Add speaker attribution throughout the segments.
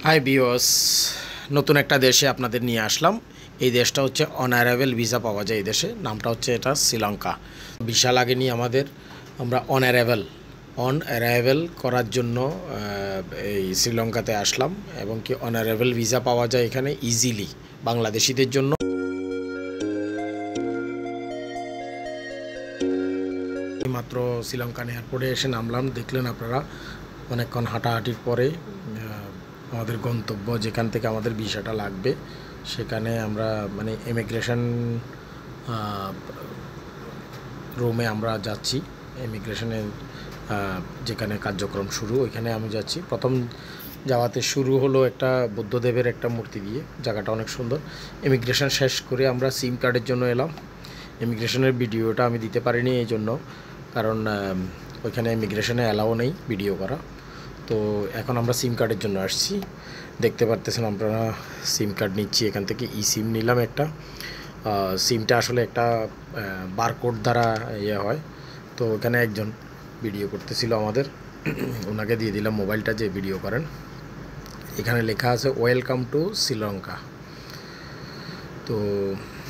Speaker 1: Hi viewers, নতুন একটা দেশে আপনাদের নিয়ে আসলাম। এই দেশটা হচ্ছে অনারাইভেল ভিসা পাওয়া যায়। এই দেশে নামটা হচ্ছে এটা শ্রীলঙ্কা। ভিসা লাগেনি আমাদের, আমরা অনঅ্যারাইভেল করার জন্য এই শ্রীলঙ্কাতে আসলাম এবং কি অনারাইভেল ভিসা পাওয়া যায় এখানে ইজিলি বাংলাদেশিদের জন্য। মাত্র শ্রীলঙ্কান এয়ারপোর্টে এসে নামলাম, দেখলেন আপনারা অনেকক্ষণ হাঁটাহাঁটির পরে আমাদের গন্তব্য যেখান থেকে আমাদের ভিসাটা লাগবে সেখানে আমরা ইমিগ্রেশন রুমে আমরা যাচ্ছি। ইমিগ্রেশনের যেখানে কার্যক্রম শুরু ওইখানে আমি যাচ্ছি। প্রথম যাওয়াতে শুরু হলো একটা বুদ্ধদেবের একটা মূর্তি দিয়ে, জায়গাটা অনেক সুন্দর। ইমিগ্রেশন শেষ করে আমরা সিম কার্ডের জন্য এলাম। ইমিগ্রেশনের ভিডিওটা আমি দিতে পারিনি এই জন্য, কারণ ওইখানে ইমিগ্রেশনে অ্যালাও নেই ভিডিও করা। তো এখন আমরা সিম কার্ডের জন্য আসছি, দেখতে পারতেছেন আপনারা সিম কার্ড নিচ্ছি এখান থেকে। ই সিম নিলাম একটা। সিমটা আসলে একটা বারকোড দ্বারা হয়। তো ওখানে একজন ভিডিও করতেছিল আমাদের, ওনাকে দিয়ে দিলাম মোবাইলটা যে ভিডিও করেন। এখানে লেখা আছে ওয়েলকাম টু শ্রীলঙ্কা। তো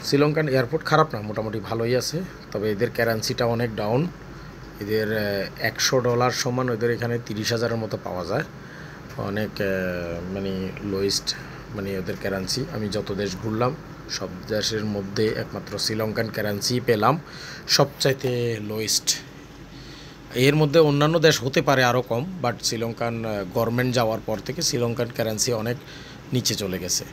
Speaker 1: শ্রীলঙ্কান এয়ারপোর্ট খারাপ না, মোটামুটি ভালোই আছে, তবে এদের কারেন্সিটা অনেক ডাউন। এদের $100 সমান ওদের এখানে 30,000-এর মতো পাওয়া যায়। অনেক লোয়েস্ট ওদের কারেন্সি। আমি যত দেশ ঘুরলাম সব দেশের মধ্যে একমাত্র শ্রীলঙ্কান কারেন্সি পেলাম সবচাইতে লোয়েস্ট। এর মধ্যে অন্যান্য দেশ হতে পারে আরও কম, বাট শ্রীলঙ্কান গভর্নমেন্ট যাওয়ার পর থেকে শ্রীলঙ্কান কারেন্সি অনেক নিচে চলে গেছে।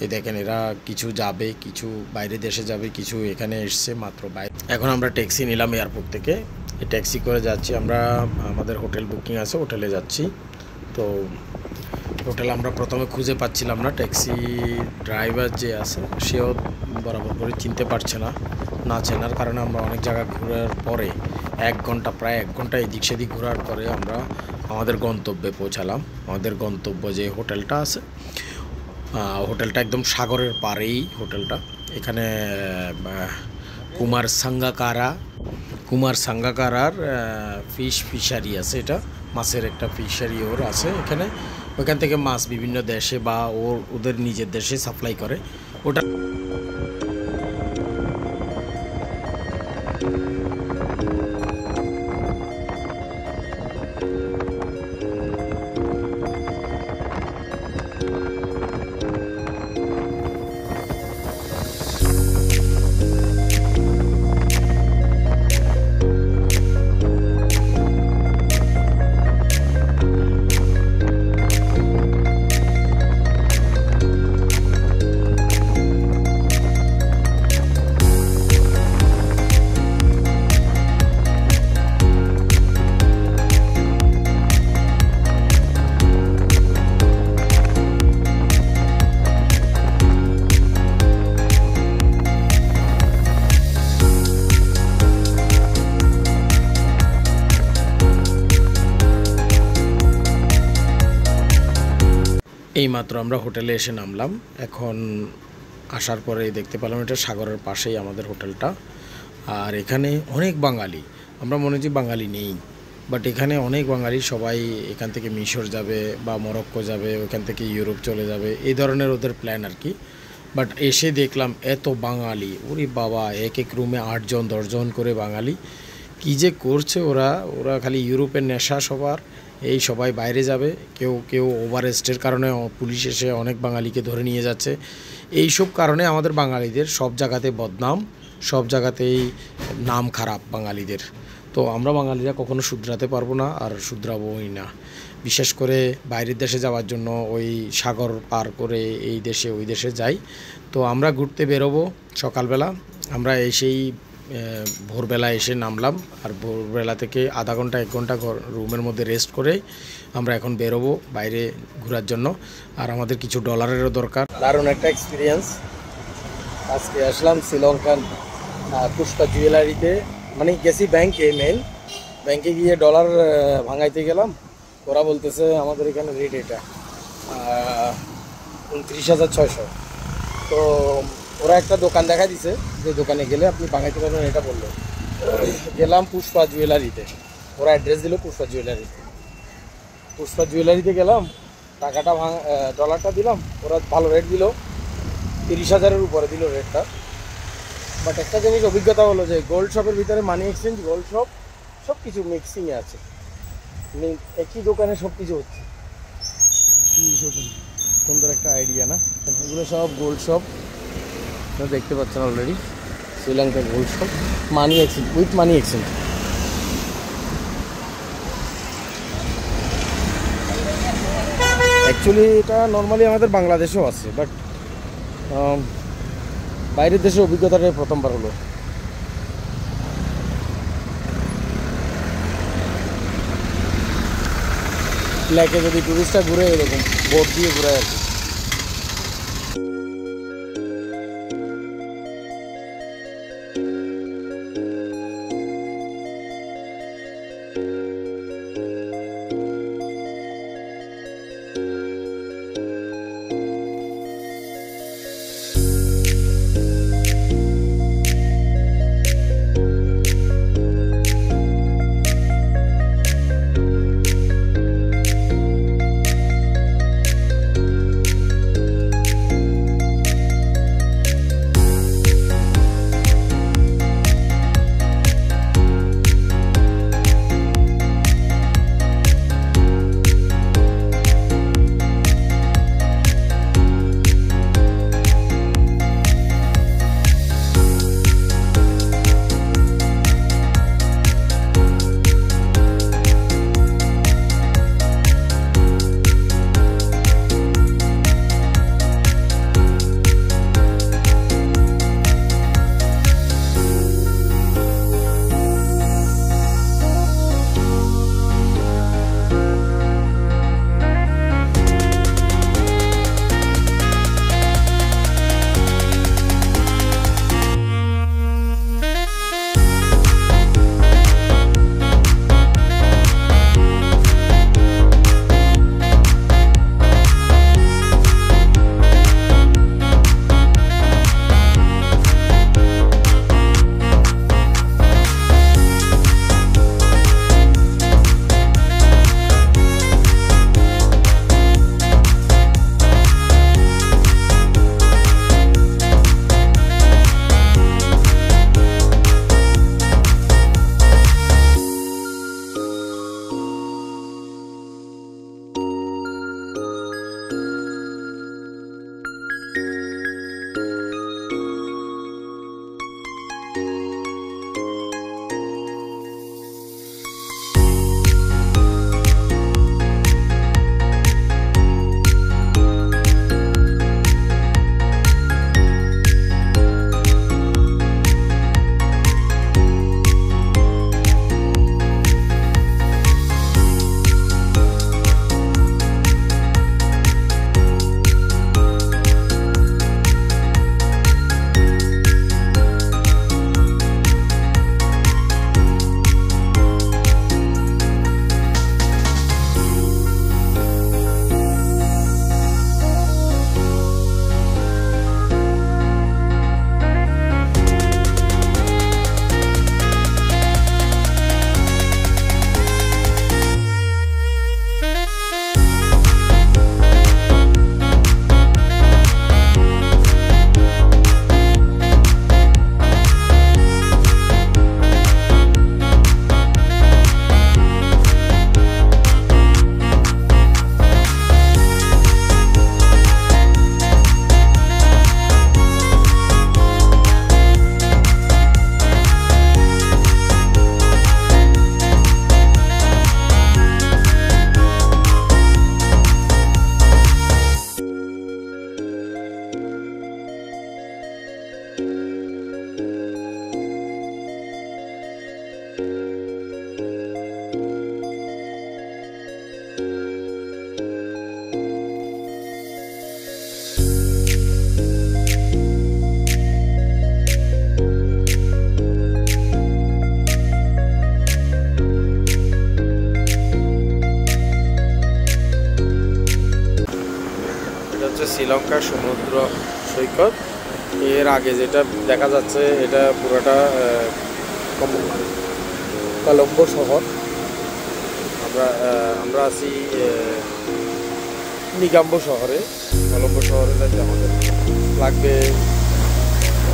Speaker 1: এই দেখেন, এরা কিছু যাবে, কিছু বাইরে দেশে যাবে, কিছু এখানে এসছে মাত্র বাইরে। এখন আমরা ট্যাক্সি নিলাম এয়ারপোর্ট থেকে, এই ট্যাক্সি করে যাচ্ছি আমরা। আমাদের হোটেল বুকিং আছে, হোটেলে যাচ্ছি। তো হোটেল আমরা প্রথমে খুঁজে পাচ্ছিলাম না, ট্যাক্সি ড্রাইভার যে আছে সেও বরাবর করে চিনতে পারছে না। না চেনার কারণে আমরা অনেক জায়গা ঘোরার পরে প্রায় এক ঘন্টা এদিক সেদিক ঘোরার পরে আমরা আমাদের গন্তব্যে পৌঁছালাম। আমাদের গন্তব্য যে হোটেলটা আছে, হোটেলটা একদম সাগরের পাড়েই হোটেলটা। এখানে কুমার সাঙ্গাকারার ফিশারি আছে, এটা মাছের একটা ফিশারি ওর আছে এখানে। ওইখান থেকে মাছ বিভিন্ন দেশে বা ওদের নিজের দেশে সাপ্লাই করে ওটা। এইমাত্র আমরা হোটেলে এসে নামলাম। এখন আসার পরে দেখতে পেলাম এটা সাগরের পাশেই আমাদের হোটেলটা। আর এখানে অনেক বাঙালি, আমরা মনে করি বাঙালি নেই, বাট এখানে অনেক বাঙালি। সবাই এখান থেকে মিশর যাবে বা মরক্কো যাবে, ওইখান থেকে ইউরোপ চলে যাবে, এই ধরনের ওদের প্ল্যান আর কি। বাট এসে দেখলাম এত বাঙালি, ওরে বাবা, এক এক রুমে 8 জন 10 জন করে বাঙালি। কী যে করছে ওরা খালি ইউরোপের নেশা সবার। এই সবাই বাইরে যাবে, কেউ ওভারস্টের কারণে পুলিশ এসে অনেক বাঙালিকে ধরে নিয়ে যাচ্ছে। এই সব কারণে আমাদের বাঙালিদের সব জায়গাতে বদনাম, সব জায়গাতেই নাম খারাপ বাঙালিদের। তো আমরা বাঙালিরা কখনো শুধরাতে পারবো না, আর শুধরাবোই না। বিশেষ করে বাইরের দেশে যাওয়ার জন্য ওই সাগর পার করে এই দেশে ওই দেশে যাই। তো আমরা ঘুরতে বেরোবো সকালবেলা। আমরা এসেই ভোরবেলা এসে নামলাম, আর ভোরবেলা থেকে আধা ঘন্টা 1 ঘন্টা রুমের মধ্যে রেস্ট করে আমরা এখন বেরোবো বাইরে ঘোরার জন্য। আর আমাদের কিছু ডলারেরও দরকার। দারুণ একটা এক্সপিরিয়েন্স। আজকে আসলাম শ্রীলঙ্কান পুষ্পা জুয়েলারিতে, গেছি ব্যাংকে গিয়ে ডলার ভাঙাইতে গেলাম। ওরা বলতেছে আমাদের এখানে রেট এটা 29,600। তো ওরা একটা দোকান দেখা দিছে, যে দোকানে গেলে আপনি বাঙাইতে পারবেন এটা বললো। গেলাম পুষ্পা জুয়েলারিতে, ওরা অ্যাড্রেস দিল পুষ্পা জুয়েলারিতে গেলাম। টাকাটা ডলারটা দিলাম, ওরা ভালো রেট দিল, 30,000-এর উপরে দিল রেটটা। বাট একটা জিনিস অভিজ্ঞতা হলো যে গোল্ড শপের ভিতরে মানি এক্সচেঞ্জ, গোল্ড শপ সব কিছু মিক্সিংয়ে আছে, একই দোকানে সব কিছু হচ্ছে। কি সুন্দর একটা আইডিয়া না? এগুলো সব গোল্ড শপ, দেখতে পাচ্ছেন অলরেডি, শ্রীলঙ্কার gold shop, money exchange, with money exchange. Actually এটা নর্মালি আমাদের বাংলাদেশেও আছে, বাট বাইরের দেশের অভিজ্ঞতাটা প্রথমবার হলো। লেকে যদি টুরিস্টরা ঘুরে এরকম বোট দিয়ে ঘুরে আর কি। শ্রীলঙ্কার সমুদ্র সৈকত। এর আগে যেটা দেখা যাচ্ছে এটা পুরোটা কলম্বো শহর। আমরা আছি নিগাম্বো শহরে। কলম্বো শহরে যাইতে আমাদের লাগবে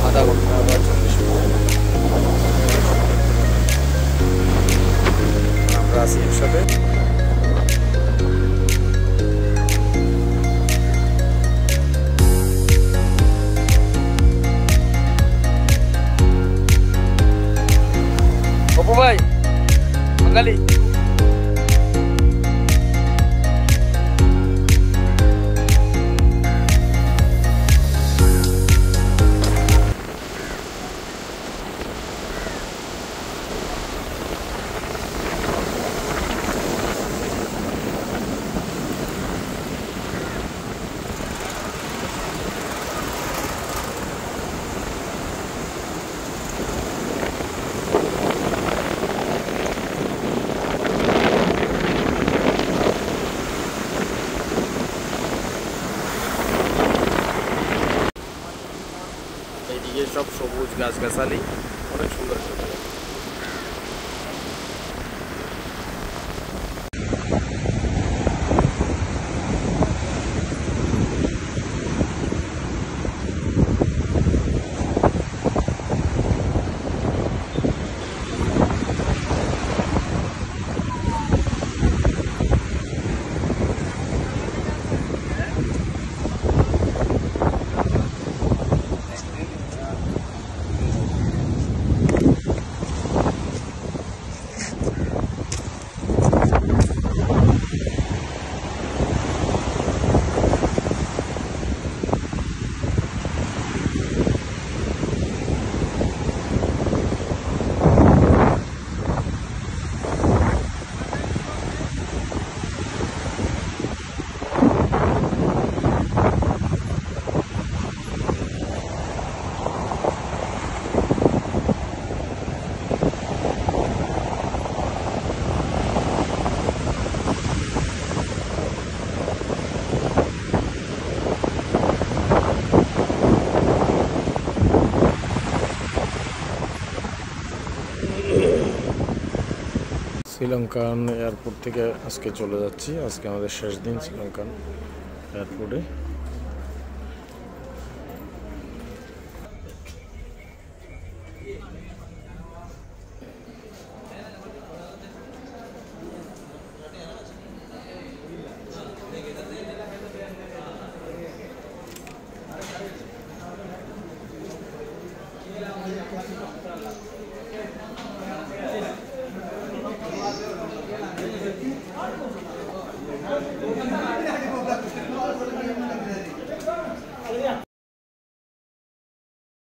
Speaker 1: আধা ঘন্টা বা 40 মিনিট। আমরা আছি একসাথে। অপু ভাই বাঙালি এইদিকে সব সবুজ গাছগাছালি, অনেক সুন্দর। শ্রীলঙ্কান এয়ারপোর্ট থেকে আজকে চলে যাচ্ছি। আজকে আমাদের শেষ দিন শ্রীলঙ্কান এয়ারপোর্টে।